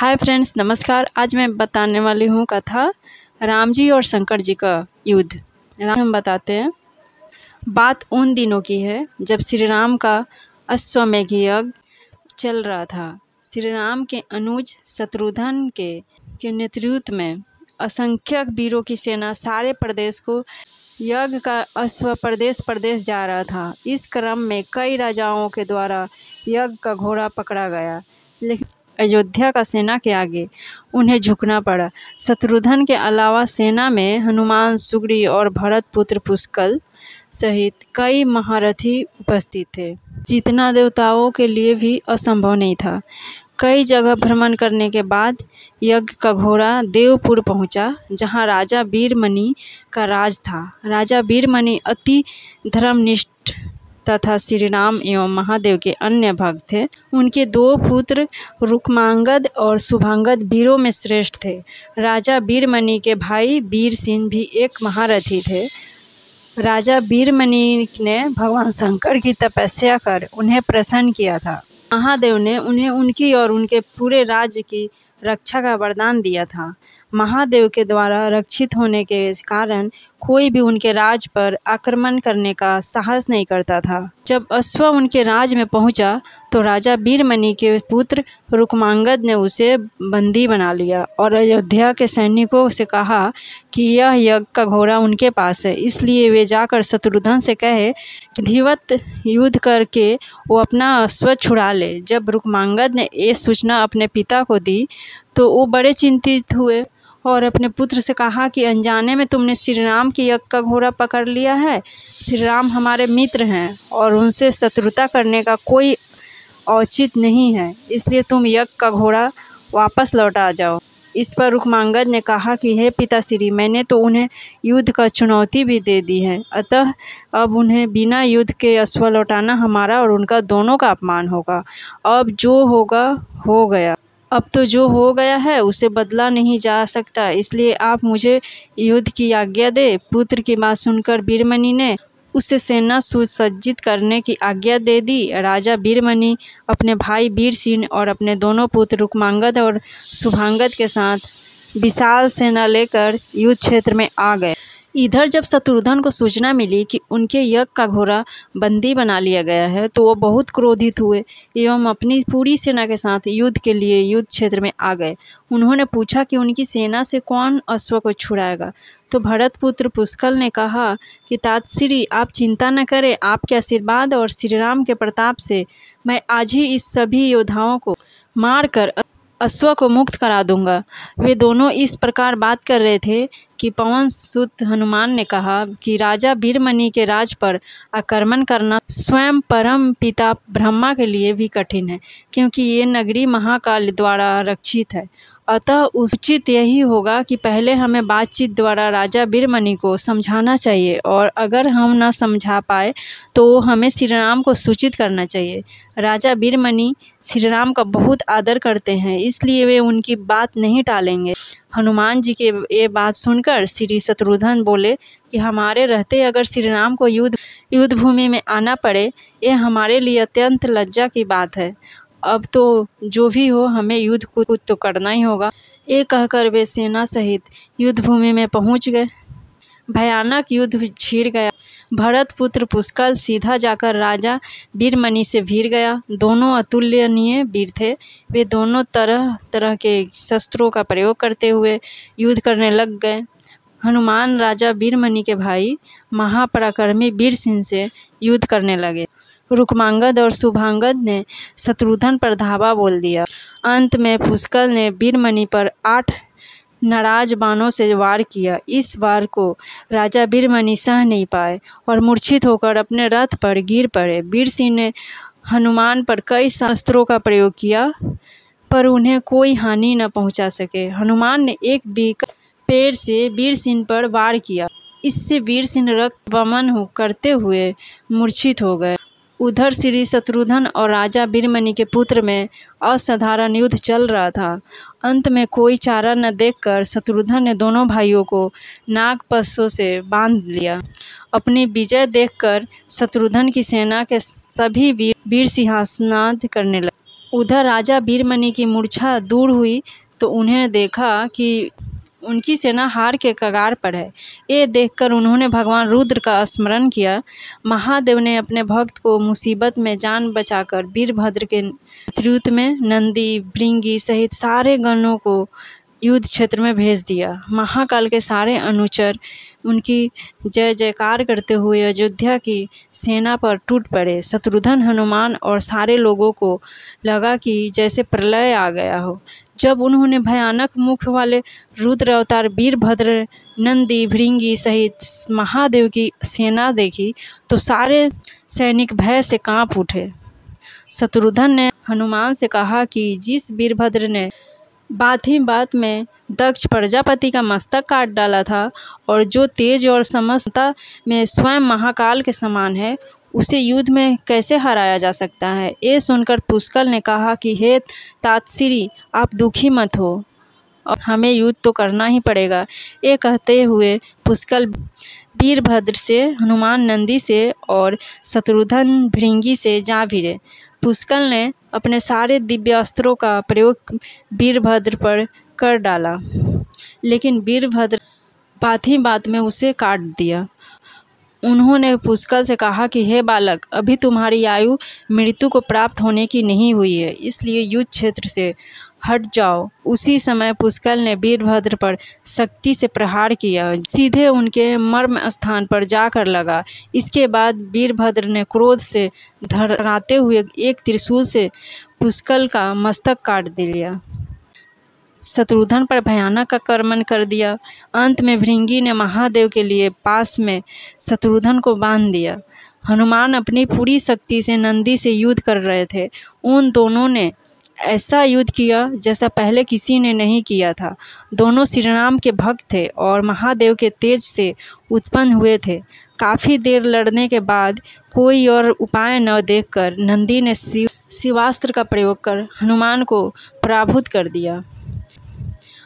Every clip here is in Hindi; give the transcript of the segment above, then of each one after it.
हाय फ्रेंड्स, नमस्कार। आज मैं बताने वाली हूँ कथा राम जी और शंकर जी का युद्ध। हम बताते हैं। बात उन दिनों की है जब श्री राम का अश्वमेध यज्ञ चल रहा था। श्री राम के अनुज शत्रुघ्न के नेतृत्व में असंख्य वीरों की सेना सारे प्रदेश को यज्ञ का अश्व प्रदेश जा रहा था। इस क्रम में कई राजाओं के द्वारा यज्ञ का घोड़ा पकड़ा गया, लेकिन अयोध्या का सेना के आगे उन्हें झुकना पड़ा। शत्रुघ्न के अलावा सेना में हनुमान, सुग्रीव और भरत पुत्र पुष्कल सहित कई महारथी उपस्थित थे। जीतना देवताओं के लिए भी असंभव नहीं था। कई जगह भ्रमण करने के बाद यज्ञ का घोड़ा देवपुर पहुंचा, जहां राजा वीरमणि का राज था। राजा वीरमणि अति धर्मनिष्ठ तथा श्री राम एवं महादेव के अन्य भक्त थे। उनके दो पुत्र रुक्मांगद और शुभांगद वीरों में श्रेष्ठ थे। राजा वीरमणि के भाई वीरसिंह भी एक महारथी थे। राजा वीरमणि ने भगवान शंकर की तपस्या कर उन्हें प्रसन्न किया था। महादेव ने उन्हें उनकी और उनके पूरे राज्य की रक्षा का वरदान दिया था। महादेव के द्वारा रक्षित होने के कारण कोई भी उनके राज पर आक्रमण करने का साहस नहीं करता था। जब अश्व उनके राज में पहुंचा तो राजा वीरमणि के पुत्र रुक्मांगद ने उसे बंदी बना लिया और अयोध्या के सैनिकों से कहा कि यह यज्ञ का घोड़ा उनके पास है, इसलिए वे जाकर शत्रुघ्न से कहे कि विधिवत युद्ध करके वो अपना अश्व छुड़ा ले। जब रुक्मांगद ने ये सूचना अपने पिता को दी तो वो बड़े चिंतित हुए और अपने पुत्र से कहा कि अनजाने में तुमने श्री राम के यज्ञ का घोड़ा पकड़ लिया है। श्री राम हमारे मित्र हैं और उनसे शत्रुता करने का कोई औचित्य नहीं है, इसलिए तुम यज्ञ का घोड़ा वापस लौटा जाओ। इस पर रुक्मांगद ने कहा कि हे पिताश्री, मैंने तो उन्हें युद्ध का चुनौती भी दे दी है, अतः अब उन्हें बिना युद्ध के अश्व लौटाना हमारा और उनका दोनों का अपमान होगा। अब जो होगा हो गया। अब तो जो हो गया है उसे बदला नहीं जा सकता, इसलिए आप मुझे युद्ध की आज्ञा दे। पुत्र की बात सुनकर वीरमणि ने उसे सेना सुसज्जित करने की आज्ञा दे दी। राजा वीरमणि अपने भाई वीरसिंह और अपने दोनों पुत्र रुक्मांगद और शुभांगद के साथ विशाल सेना लेकर युद्ध क्षेत्र में आ गए। इधर जब शत्रुघ्न को सूचना मिली कि उनके यज्ञ का घोड़ा बंदी बना लिया गया है तो वो बहुत क्रोधित हुए एवं अपनी पूरी सेना के साथ युद्ध के लिए युद्ध क्षेत्र में आ गए। उन्होंने पूछा कि उनकी सेना से कौन अश्व को छुड़ाएगा, तो भरत पुत्र पुष्कल ने कहा कि तातश्री, आप चिंता न करें, आपके आशीर्वाद और श्री राम के प्रताप से मैं आज ही इस सभी योद्धाओं को मारकर अश्व को मुक्त करा दूंगा। वे दोनों इस प्रकार बात कर रहे थे कि पवन सुत हनुमान ने कहा कि राजा वीरमणि के राज पर आक्रमण करना स्वयं परम पिता ब्रह्मा के लिए भी कठिन है, क्योंकि ये नगरी महाकाल द्वारा रक्षित है। अतः उचित यही होगा कि पहले हमें बातचीत द्वारा राजा वीरमणि को समझाना चाहिए, और अगर हम न समझा पाए तो हमें श्री राम को सूचित करना चाहिए। राजा वीरमणि श्री राम का बहुत आदर करते हैं, इसलिए वे उनकी बात नहीं टालेंगे। हनुमान जी के ये बात सुनकर श्री शत्रुघ्न बोले कि हमारे रहते अगर श्री राम को युद्ध भूमि में आना पड़े, ये हमारे लिए अत्यंत लज्जा की बात है। अब तो जो भी हो, हमें युद्ध को तो करना ही होगा। ये कहकर वे सेना सहित युद्ध भूमि में पहुंच गए। भयानक युद्ध छिड़ गया। भरत पुत्र पुष्कल सीधा जाकर राजा वीरमणि से भिड़ गया। दोनों अतुलनीय वीर थे। वे दोनों तरह तरह के शस्त्रों का प्रयोग करते हुए युद्ध करने लग गए। हनुमान राजा वीरमणि के भाई महापराक्रमी वीरसिंह से युद्ध करने लगे। रुक्मांगद और शुभांगद ने शत्रुघ्न पर धावा बोल दिया। अंत में पुष्कल ने वीरमणि पर 8 नाराज बाणों से वार किया। इस वार को राजा वीरमणि सह नहीं पाए और मूर्छित होकर अपने रथ पर गिर पड़े। वीरसिंह ने हनुमान पर कई शस्त्रों का प्रयोग किया, पर उन्हें कोई हानि न पहुंचा सके। हनुमान ने एक पेड़ से वीरसिंह पर वार किया। इससे वीरसिंह रक्त वमन करते हुए मूर्छित हो गए। उधर श्री शत्रुघ्न और राजा वीरमणि के पुत्र में असाधारण युद्ध चल रहा था। अंत में कोई चारा न देखकर शत्रुघ्न ने दोनों भाइयों को नागपशों से बांध लिया। अपनी विजय देखकर शत्रुघ्न की सेना के सभी वीर सिंहासनाद करने लगे। उधर राजा वीरमणि की मूर्छा दूर हुई तो उन्हें देखा कि उनकी सेना हार के कगार पर है। ये देखकर उन्होंने भगवान रुद्र का स्मरण किया। महादेव ने अपने भक्त को मुसीबत में जान बचाकर वीरभद्र के नेतृत्व में नंदी, भृंगी सहित सारे गणों को युद्ध क्षेत्र में भेज दिया। महाकाल के सारे अनुचर उनकी जय जयकार करते हुए अयोध्या की सेना पर टूट पड़े। शत्रुघ्न, हनुमान और सारे लोगों को लगा कि जैसे प्रलय आ गया हो। जब उन्होंने भयानक मुख वाले रुद्र अवतार वीरभद्र, नंदी, भृंगी सहित महादेव की सेना देखी तो सारे सैनिक भय से कांप उठे। शत्रुघ्न ने हनुमान से कहा कि जिस वीरभद्र ने बात ही बात में दक्ष प्रजापति का मस्तक काट डाला था और जो तेज और समझता में स्वयं महाकाल के समान है, उसे युद्ध में कैसे हराया जा सकता है। ये सुनकर पुष्कल ने कहा कि हे तातश्री, आप दुखी मत हो और हमें युद्ध तो करना ही पड़ेगा। ये कहते हुए पुष्कल वीरभद्र से, हनुमान नंदी से और शत्रुघ्न भृंगी से जा भिड़े। पुष्कल ने अपने सारे दिव्यास्त्रों का प्रयोग वीरभद्र पर कर डाला, लेकिन वीरभद्र बात ही बात में उसे काट दिया। उन्होंने पुष्कल से कहा कि हे बालक, अभी तुम्हारी आयु मृत्यु को प्राप्त होने की नहीं हुई है, इसलिए युद्ध क्षेत्र से हट जाओ। उसी समय पुष्कल ने वीरभद्र पर शक्ति से प्रहार किया, सीधे उनके मर्म स्थान पर जाकर लगा। इसके बाद वीरभद्र ने क्रोध से धराते हुए एक त्रिशूल से पुष्कल का मस्तक काट दिया। शत्रुघ्न पर भयानक आक्रमण कर दिया। अंत में भृंगी ने महादेव के लिए पास में शत्रुघ्न को बांध दिया। हनुमान अपनी पूरी शक्ति से नंदी से युद्ध कर रहे थे। उन दोनों ने ऐसा युद्ध किया जैसा पहले किसी ने नहीं किया था। दोनों श्री राम के भक्त थे और महादेव के तेज से उत्पन्न हुए थे। काफ़ी देर लड़ने के बाद कोई और उपाय न देखकर नंदी ने शिवास्त्र का प्रयोग कर हनुमान को पराभूत कर दिया।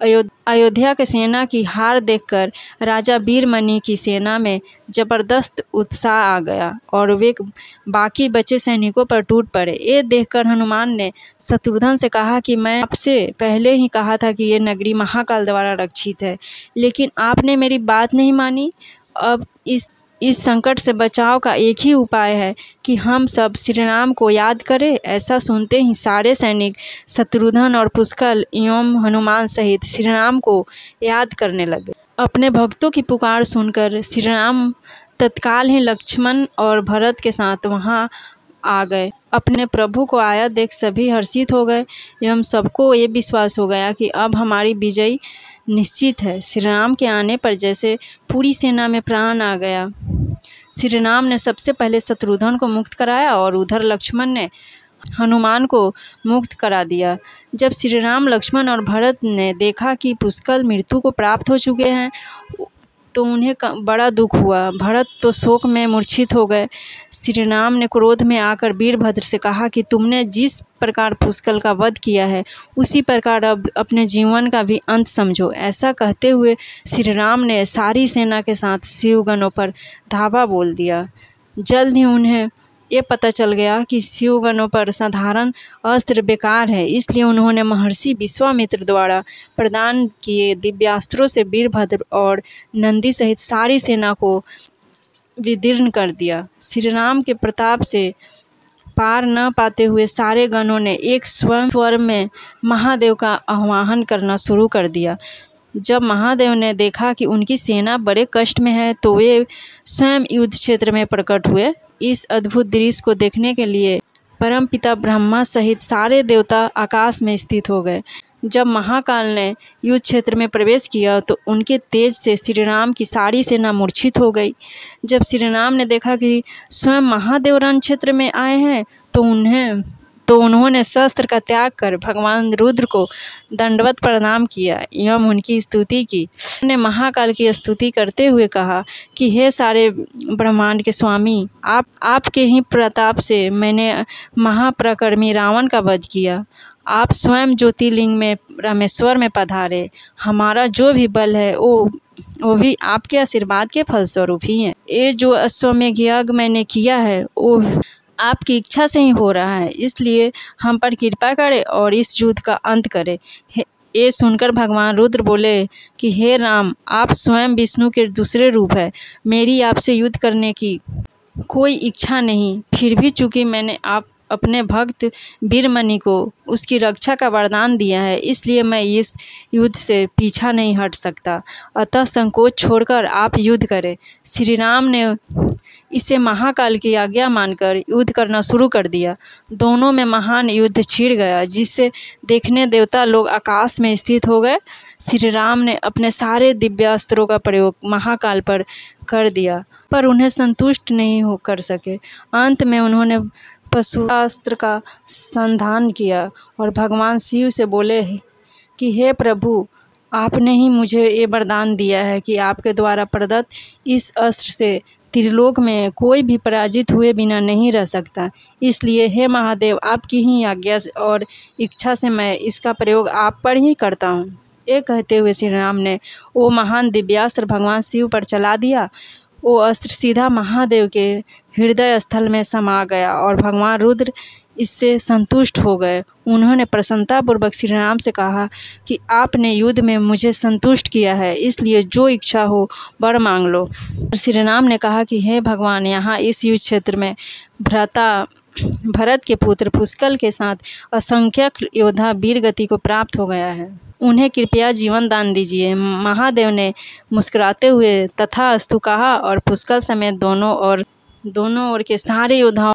अयोध्या के सेना की हार देखकर राजा वीरमणि की सेना में जबरदस्त उत्साह आ गया और वे बाकी बचे सैनिकों पर टूट पड़े। ये देखकर हनुमान ने शत्रुघ्न से कहा कि मैं आपसे पहले ही कहा था कि ये नगरी महाकाल द्वारा रक्षित है, लेकिन आपने मेरी बात नहीं मानी। अब इस संकट से बचाव का एक ही उपाय है कि हम सब श्री राम को याद करें। ऐसा सुनते ही सारे सैनिक शत्रुघ्न और पुष्कल एवं हनुमान सहित श्री राम को याद करने लगे। अपने भक्तों की पुकार सुनकर श्री राम तत्काल ही लक्ष्मण और भरत के साथ वहां आ गए। अपने प्रभु को आया देख सभी हर्षित हो गए एवं सबको ये विश्वास हो गया कि अब हमारी विजय निश्चित है। श्री राम के आने पर जैसे पूरी सेना में प्राण आ गया। श्री राम ने सबसे पहले शत्रुघ्न को मुक्त कराया और उधर लक्ष्मण ने हनुमान को मुक्त करा दिया। जब श्री राम, लक्ष्मण और भरत ने देखा कि पुष्कल मृत्यु को प्राप्त हो चुके हैं तो उन्हें बड़ा दुख हुआ। भरत तो शोक में मूर्छित हो गए। श्री राम ने क्रोध में आकर वीरभद्र से कहा कि तुमने जिस प्रकार पुष्कल का वध किया है उसी प्रकार अब अपने जीवन का भी अंत समझो। ऐसा कहते हुए श्री राम ने सारी सेना के साथ शिवगणों पर धावा बोल दिया। जल्द ही उन्हें ये पता चल गया कि शिवगणों पर साधारण अस्त्र बेकार है, इसलिए उन्होंने महर्षि विश्वामित्र द्वारा प्रदान किए दिव्यास्त्रों से वीरभद्र और नंदी सहित सारी सेना को विदीर्ण कर दिया। श्री राम के प्रताप से पार न पाते हुए सारे गणों ने एक स्वर में महादेव का आह्वान करना शुरू कर दिया। जब महादेव ने देखा कि उनकी सेना बड़े कष्ट में है तो वे स्वयं युद्ध क्षेत्र में प्रकट हुए। इस अद्भुत दृश्य को देखने के लिए परमपिता ब्रह्मा सहित सारे देवता आकाश में स्थित हो गए। जब महाकाल ने युद्ध क्षेत्र में प्रवेश किया तो उनके तेज से श्री राम की सारी सेना मूर्छित हो गई। जब श्री राम ने देखा कि स्वयं महादेव रण क्षेत्र में आए हैं तो उन्होंने शस्त्र का त्याग कर भगवान रुद्र को दंडवत प्रणाम किया एवं उनकी स्तुति की। उन्होंने महाकाल की स्तुति करते हुए कहा कि हे सारे ब्रह्मांड के स्वामी, आपके ही प्रताप से मैंने महाप्रकर्मी रावण का वध किया। आप स्वयं ज्योतिर्लिंग में रामेश्वर में पधारे। हमारा जो भी बल है वो भी आपके आशीर्वाद के फलस्वरूप ही है। ये जो अश्वमेध यज्ञ मैंने किया है आपकी इच्छा से ही हो रहा है, इसलिए हम पर कृपा करें और इस युद्ध का अंत करें। ये सुनकर भगवान रुद्र बोले कि हे राम, आप स्वयं विष्णु के दूसरे रूप है, मेरी आपसे युद्ध करने की कोई इच्छा नहीं। फिर भी चूँकि मैंने आप अपने भक्त वीरमणि को उसकी रक्षा का वरदान दिया है, इसलिए मैं इस युद्ध से पीछा नहीं हट सकता। अतः संकोच छोड़कर आप युद्ध करें। श्री राम ने इसे महाकाल की आज्ञा मानकर युद्ध करना शुरू कर दिया। दोनों में महान युद्ध छिड़ गया, जिससे देखने देवता लोग आकाश में स्थित हो गए। श्री राम ने अपने सारे दिव्य अस्त्रों का प्रयोग महाकाल पर कर दिया, पर उन्हें संतुष्ट नहीं हो कर सके। अंत में उन्होंने पशुअस्त्र का संधान किया और भगवान शिव से बोले कि हे प्रभु, आपने ही मुझे ये वरदान दिया है कि आपके द्वारा प्रदत्त इस अस्त्र से त्रिलोक में कोई भी पराजित हुए बिना नहीं रह सकता। इसलिए हे महादेव, आपकी ही आज्ञा और इच्छा से मैं इसका प्रयोग आप पर ही करता हूँ। ये कहते हुए श्री राम ने वो महान दिव्यास्त्र भगवान शिव पर चला दिया। वो अस्त्र सीधा महादेव के हृदय स्थल में समा गया और भगवान रुद्र इससे संतुष्ट हो गए। उन्होंने प्रसन्नतापूर्वक श्री राम से कहा कि आपने युद्ध में मुझे संतुष्ट किया है, इसलिए जो इच्छा हो वर मांग लो। श्री राम ने कहा कि हे भगवान, यहाँ इस युद्ध क्षेत्र में भरत के पुत्र पुष्कल के साथ असंख्यक योद्धा वीर गति को प्राप्त हो गया है, उन्हें कृपया जीवन दान दीजिए। महादेव ने मुस्कुराते हुए तथास्तु कहा और पुष्कल समेत दोनों ओर के सारे योद्धाओं